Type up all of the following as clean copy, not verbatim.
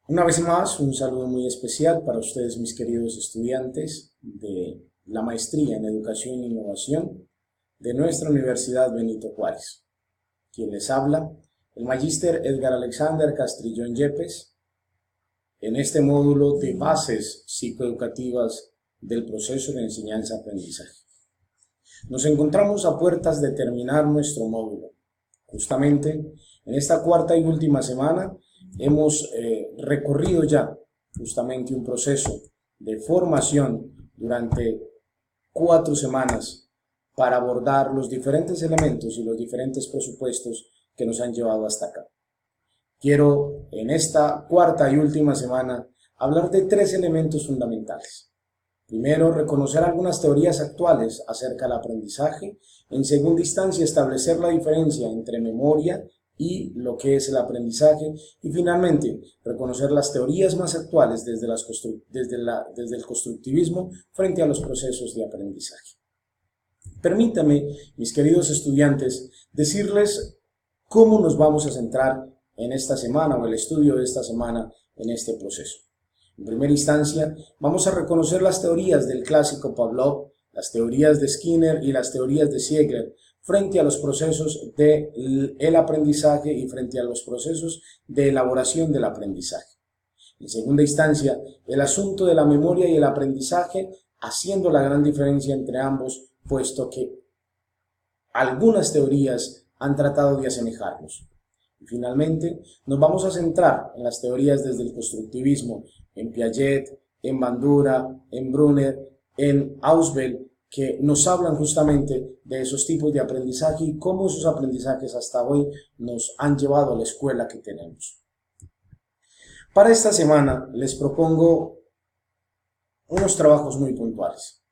Una vez más, un saludo muy especial para ustedes, mis queridos estudiantes de la maestría en Educación e Innovación de nuestra Universidad Benito Juárez. Quien les habla, el Magíster Edgar Alexander Castrillón Yepes, en este módulo de bases psicoeducativas del proceso de enseñanza-aprendizaje. Nos encontramos a puertas de terminar nuestro módulo. Justamente en esta cuarta y última semana hemos recorrido ya justamente un proceso de formación durante 4 semanas para abordar los diferentes elementos y los diferentes presupuestos que nos han llevado hasta acá. Quiero en esta cuarta y última semana hablar de 3 elementos fundamentales. Primero, reconocer algunas teorías actuales acerca del aprendizaje. En segunda instancia, establecer la diferencia entre memoria y lo que es el aprendizaje. Y finalmente, reconocer las teorías más actuales desde el constructivismo frente a los procesos de aprendizaje. Permítanme, mis queridos estudiantes, decirles cómo nos vamos a centrar en esta semana o el estudio de esta semana en este proceso. En primera instancia, vamos a reconocer las teorías del clásico Pavlov, las teorías de Skinner y las teorías de Ziegler frente a los procesos del aprendizaje y frente a los procesos de elaboración del aprendizaje. En segunda instancia, el asunto de la memoria y el aprendizaje, haciendo la gran diferencia entre ambos, puesto que algunas teorías han tratado de asemejarlos. Y finalmente, nos vamos a centrar en las teorías desde el constructivismo, en Piaget, en Bandura, en Brunner, en Ausubel, que nos hablan justamente de esos tipos de aprendizaje y cómo esos aprendizajes hasta hoy nos han llevado a la escuela que tenemos. Para esta semana les propongo unos trabajos muy puntuales.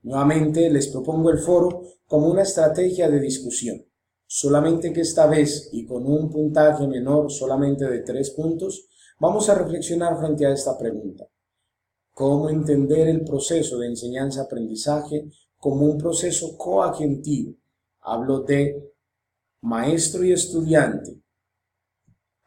Nuevamente les propongo el foro como una estrategia de discusión. Solamente que esta vez, y con un puntaje menor solamente de 3 puntos, vamos a reflexionar frente a esta pregunta. ¿Cómo entender el proceso de enseñanza-aprendizaje como un proceso coagentivo? Hablo de maestro y estudiante.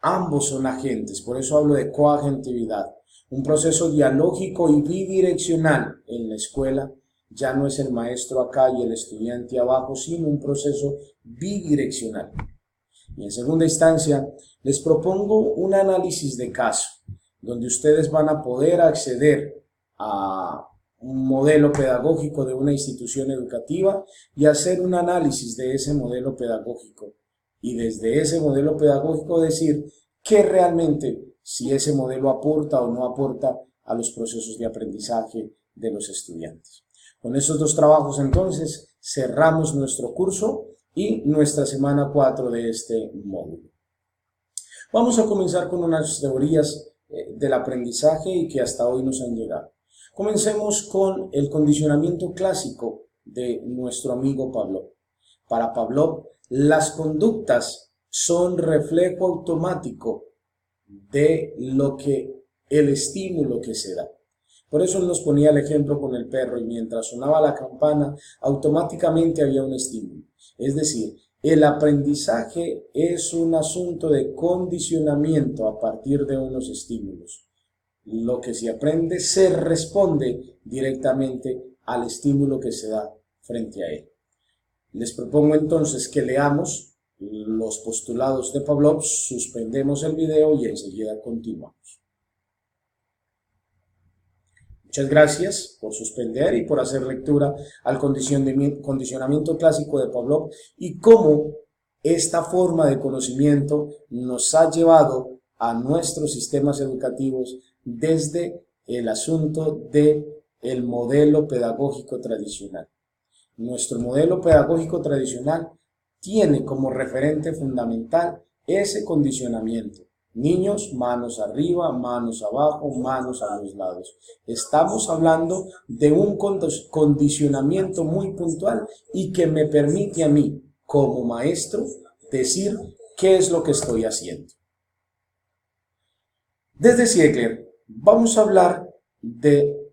Ambos son agentes, por eso hablo de coagentividad. Un proceso dialógico y bidireccional en la escuela. Ya no es el maestro acá y el estudiante abajo, sino un proceso bidireccional. Y en segunda instancia, les propongo un análisis de caso, donde ustedes van a poder acceder a un modelo pedagógico de una institución educativa y hacer un análisis de ese modelo pedagógico. Y desde ese modelo pedagógico decir qué realmente, si ese modelo aporta o no aporta a los procesos de aprendizaje de los estudiantes. Con estos 2 trabajos entonces cerramos nuestro curso y nuestra semana 4 de este módulo. Vamos a comenzar con unas teorías del aprendizaje y que hasta hoy nos han llegado. Comencemos con el condicionamiento clásico de nuestro amigo Pavlov. Para Pavlov, las conductas son reflejo automático de el estímulo que se da. Por eso él nos ponía el ejemplo con el perro y mientras sonaba la campana, automáticamente había un estímulo. Es decir, el aprendizaje es un asunto de condicionamiento a partir de unos estímulos. Lo que se aprende se responde directamente al estímulo que se da frente a él. Les propongo entonces que leamos los postulados de Pavlov, suspendemos el video y enseguida continuamos. Muchas gracias por suspender y por hacer lectura al condicionamiento clásico de Pavlov y cómo esta forma de conocimiento nos ha llevado a nuestros sistemas educativos desde el asunto del modelo pedagógico tradicional. Nuestro modelo pedagógico tradicional tiene como referente fundamental ese condicionamiento. Niños, manos arriba, manos abajo, manos a los lados. Estamos hablando de un condicionamiento muy puntual y que me permite a mí, como maestro, decir qué es lo que estoy haciendo. Desde Ziegler vamos a hablar de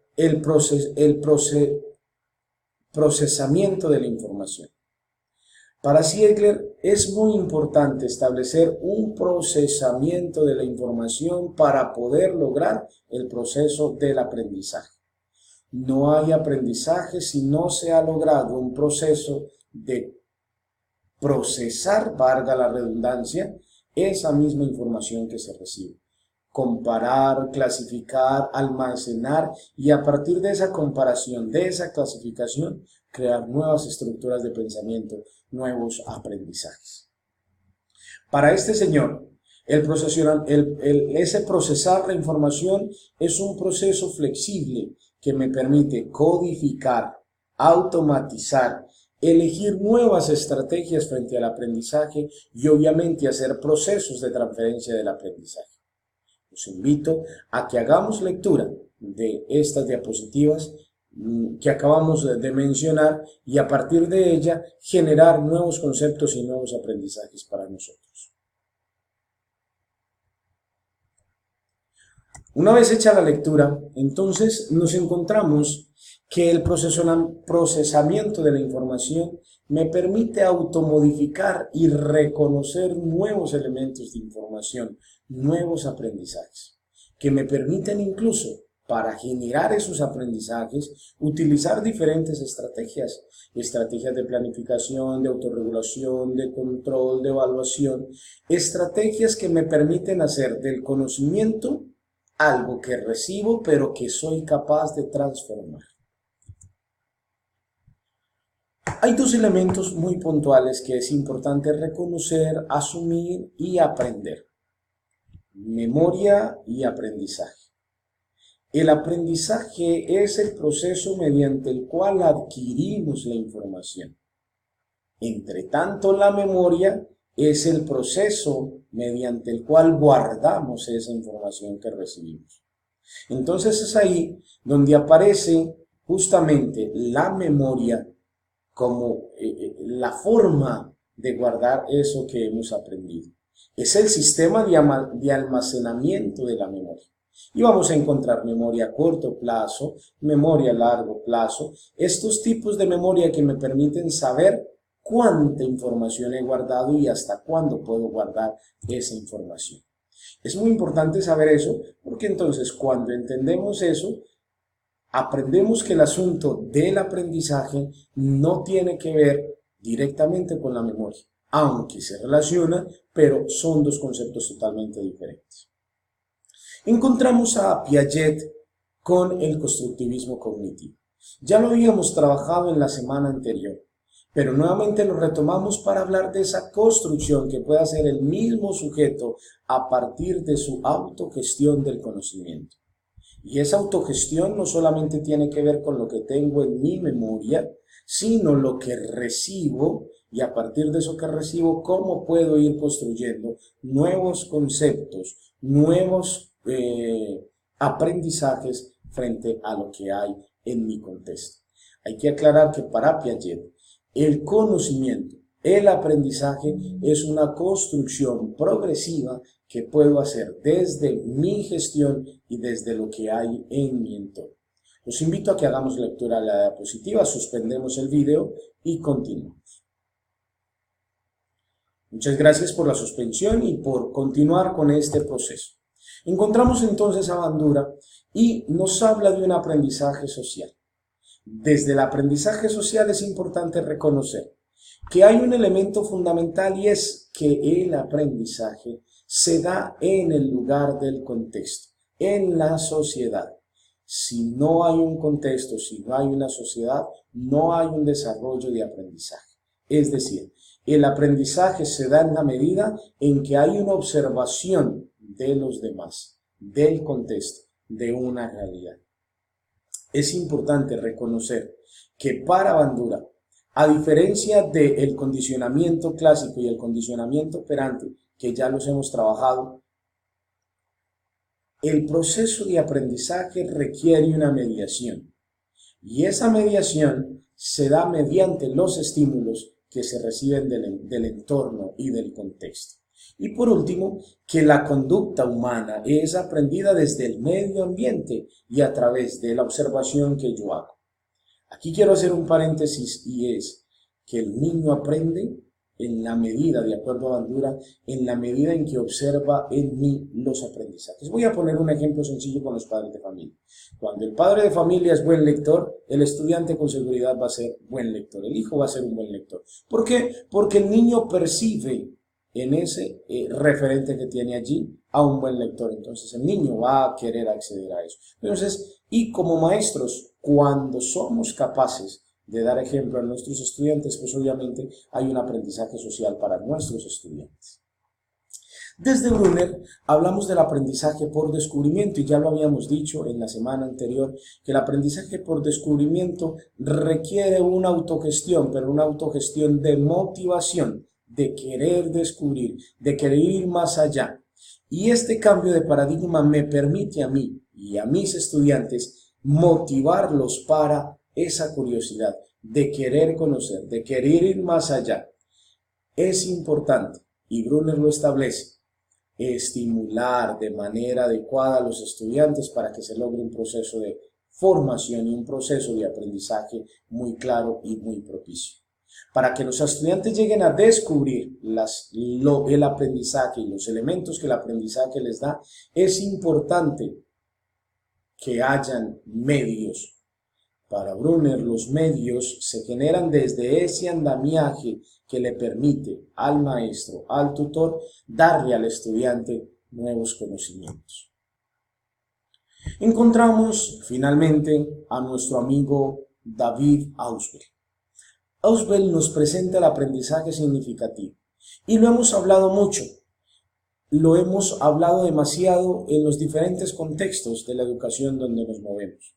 procesamiento de la información. Para Ziegler es muy importante establecer un procesamiento de la información para poder lograr el proceso del aprendizaje. No hay aprendizaje si no se ha logrado un proceso de procesar, valga la redundancia, esa misma información que se recibe. Comparar, clasificar, almacenar y a partir de esa comparación, de esa clasificación, crear nuevas estructuras de pensamiento, nuevos aprendizajes. Para este señor, ese procesar la información es un proceso flexible que me permite codificar, automatizar, elegir nuevas estrategias frente al aprendizaje y obviamente hacer procesos de transferencia del aprendizaje. Os invito a que hagamos lectura de estas diapositivas que acabamos de mencionar y a partir de ella generar nuevos conceptos y nuevos aprendizajes para nosotros. Una vez hecha la lectura, entonces nos encontramos que el procesamiento de la información me permite automodificar y reconocer nuevos elementos de información, nuevos aprendizajes, que me permiten incluso, para generar esos aprendizajes, utilizar diferentes estrategias de planificación, de autorregulación, de control, de evaluación, estrategias que me permiten hacer del conocimiento algo que recibo, pero que soy capaz de transformar. Hay dos elementos muy puntuales que es importante reconocer, asumir y aprender. Memoria y aprendizaje. El aprendizaje es el proceso mediante el cual adquirimos la información. Entre tanto, la memoria es el proceso mediante el cual guardamos esa información que recibimos. Entonces es ahí donde aparece justamente la memoria como la forma de guardar eso que hemos aprendido. Es el sistema de almacenamiento de la memoria. Y vamos a encontrar memoria a corto plazo, memoria a largo plazo, estos tipos de memoria que me permiten saber cuánta información he guardado y hasta cuándo puedo guardar esa información. Es muy importante saber eso porque entonces cuando entendemos eso, aprendemos que el asunto del aprendizaje no tiene que ver directamente con la memoria, aunque se relaciona, pero son dos conceptos totalmente diferentes. Encontramos a Piaget con el constructivismo cognitivo. Ya lo habíamos trabajado en la semana anterior, pero nuevamente lo retomamos para hablar de esa construcción que puede hacer el mismo sujeto a partir de su autogestión del conocimiento. Y esa autogestión no solamente tiene que ver con lo que tengo en mi memoria, sino lo que recibo y a partir de eso que recibo, cómo puedo ir construyendo nuevos conceptos, nuevos aprendizajes frente a lo que hay en mi contexto. Hay que aclarar que para Piaget, el conocimiento, el aprendizaje es una construcción progresiva que puedo hacer desde mi gestión y desde lo que hay en mi entorno. Los invito a que hagamos lectura de la diapositiva, suspendemos el video y continuamos. Muchas gracias por la suspensión y por continuar con este proceso. Encontramos entonces a Bandura y nos habla de un aprendizaje social. Desde el aprendizaje social es importante reconocer que hay un elemento fundamental y es que el aprendizaje se da en el lugar del contexto, en la sociedad. Si no hay un contexto, si no hay una sociedad, no hay un desarrollo de aprendizaje. Es decir, el aprendizaje se da en la medida en que hay una observación de los demás, del contexto, de una realidad. Es importante reconocer que para Bandura, a diferencia del condicionamiento clásico y el condicionamiento operante, que ya los hemos trabajado, el proceso de aprendizaje requiere una mediación. Y esa mediación se da mediante los estímulos que se reciben del entorno y del contexto. Y por último, que la conducta humana es aprendida desde el medio ambiente y a través de la observación que yo hago. Aquí quiero hacer un paréntesis y es que el niño aprende en la medida, de acuerdo a Bandura, en la medida en que observa en mí los aprendizajes. Voy a poner un ejemplo sencillo con los padres de familia. Cuando el padre de familia es buen lector, el estudiante con seguridad va a ser buen lector, el hijo va a ser un buen lector. ¿Por qué? Porque el niño percibe en ese referente que tiene allí a un buen lector, entonces el niño va a querer acceder a eso. Entonces, y como maestros, cuando somos capaces de dar ejemplo a nuestros estudiantes, pues obviamente hay un aprendizaje social para nuestros estudiantes. Desde Brunner hablamos del aprendizaje por descubrimiento y ya lo habíamos dicho en la semana anterior que el aprendizaje por descubrimiento requiere una autogestión, pero una autogestión de motivación, de querer descubrir, de querer ir más allá. Y este cambio de paradigma me permite a mí y a mis estudiantes motivarlos para esa curiosidad de querer conocer, de querer ir más allá. Es importante, y Brunner lo establece, estimular de manera adecuada a los estudiantes para que se logre un proceso de formación y un proceso de aprendizaje muy claro y muy propicio. Para que los estudiantes lleguen a descubrir el aprendizaje y los elementos que el aprendizaje les da, es importante que hayan medios. Para Brunner, los medios se generan desde ese andamiaje que le permite al maestro, al tutor, darle al estudiante nuevos conocimientos. Encontramos finalmente a nuestro amigo David Ausubel. Ausubel nos presenta el aprendizaje significativo y lo hemos hablado mucho. Lo hemos hablado demasiado en los diferentes contextos de la educación donde nos movemos.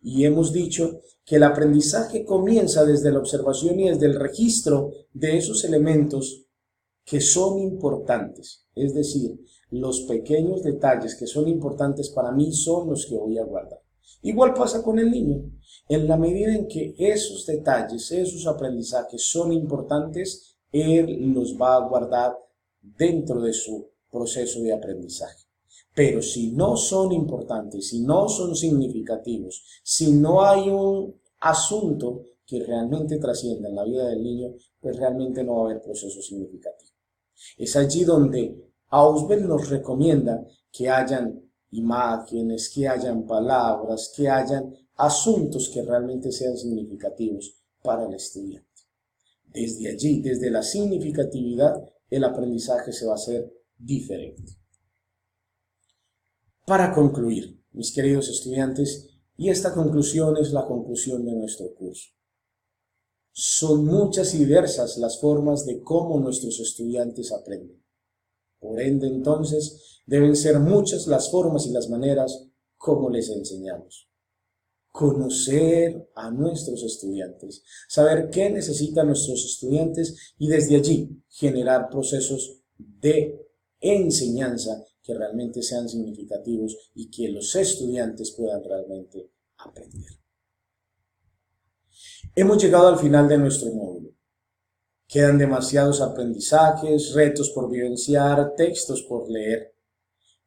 Y hemos dicho que el aprendizaje comienza desde la observación y desde el registro de esos elementos que son importantes. Es decir, los pequeños detalles que son importantes para mí son los que voy a guardar. Igual pasa con el niño. En la medida en que esos detalles, esos aprendizajes son importantes, él los va a guardar dentro de su proceso de aprendizaje. Pero si no son importantes, si no son significativos, si no hay un asunto que realmente trascienda en la vida del niño, pues realmente no va a haber proceso significativo. Es allí donde Ausubel nos recomienda que hayan imágenes, que hayan palabras, que hayan asuntos que realmente sean significativos para el estudiante. Desde allí, desde la significatividad, el aprendizaje se va a hacer diferente. Para concluir, mis queridos estudiantes, y esta conclusión es la conclusión de nuestro curso. Son muchas y diversas las formas de cómo nuestros estudiantes aprenden. Por ende, entonces, deben ser muchas las formas y las maneras como les enseñamos. Conocer a nuestros estudiantes, saber qué necesitan nuestros estudiantes y desde allí generar procesos de enseñanza que realmente sean significativos y que los estudiantes puedan realmente aprender. Hemos llegado al final de nuestro módulo. Quedan demasiados aprendizajes, retos por vivenciar, textos por leer.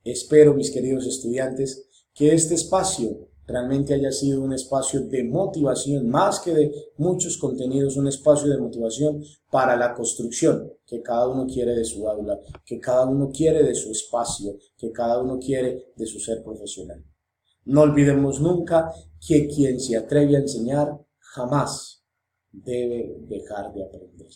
Espero, mis queridos estudiantes, que este espacio realmente haya sido un espacio de motivación, más que de muchos contenidos, un espacio de motivación para la construcción que cada uno quiere de su aula, que cada uno quiere de su espacio, que cada uno quiere de su ser profesional. No olvidemos nunca que quien se atreve a enseñar jamás debe dejar de aprender.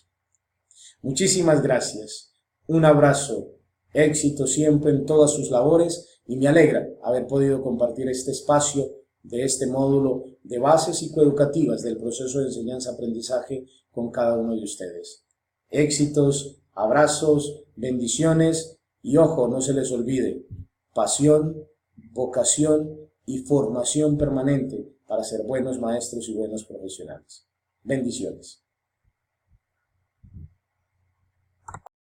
Muchísimas gracias, un abrazo, éxito siempre en todas sus labores y me alegra haber podido compartir este espacio de este módulo de bases psicoeducativas del proceso de enseñanza-aprendizaje con cada uno de ustedes. Éxitos, abrazos, bendiciones y ojo, no se les olvide, pasión, vocación y formación permanente para ser buenos maestros y buenos profesionales. Bendiciones.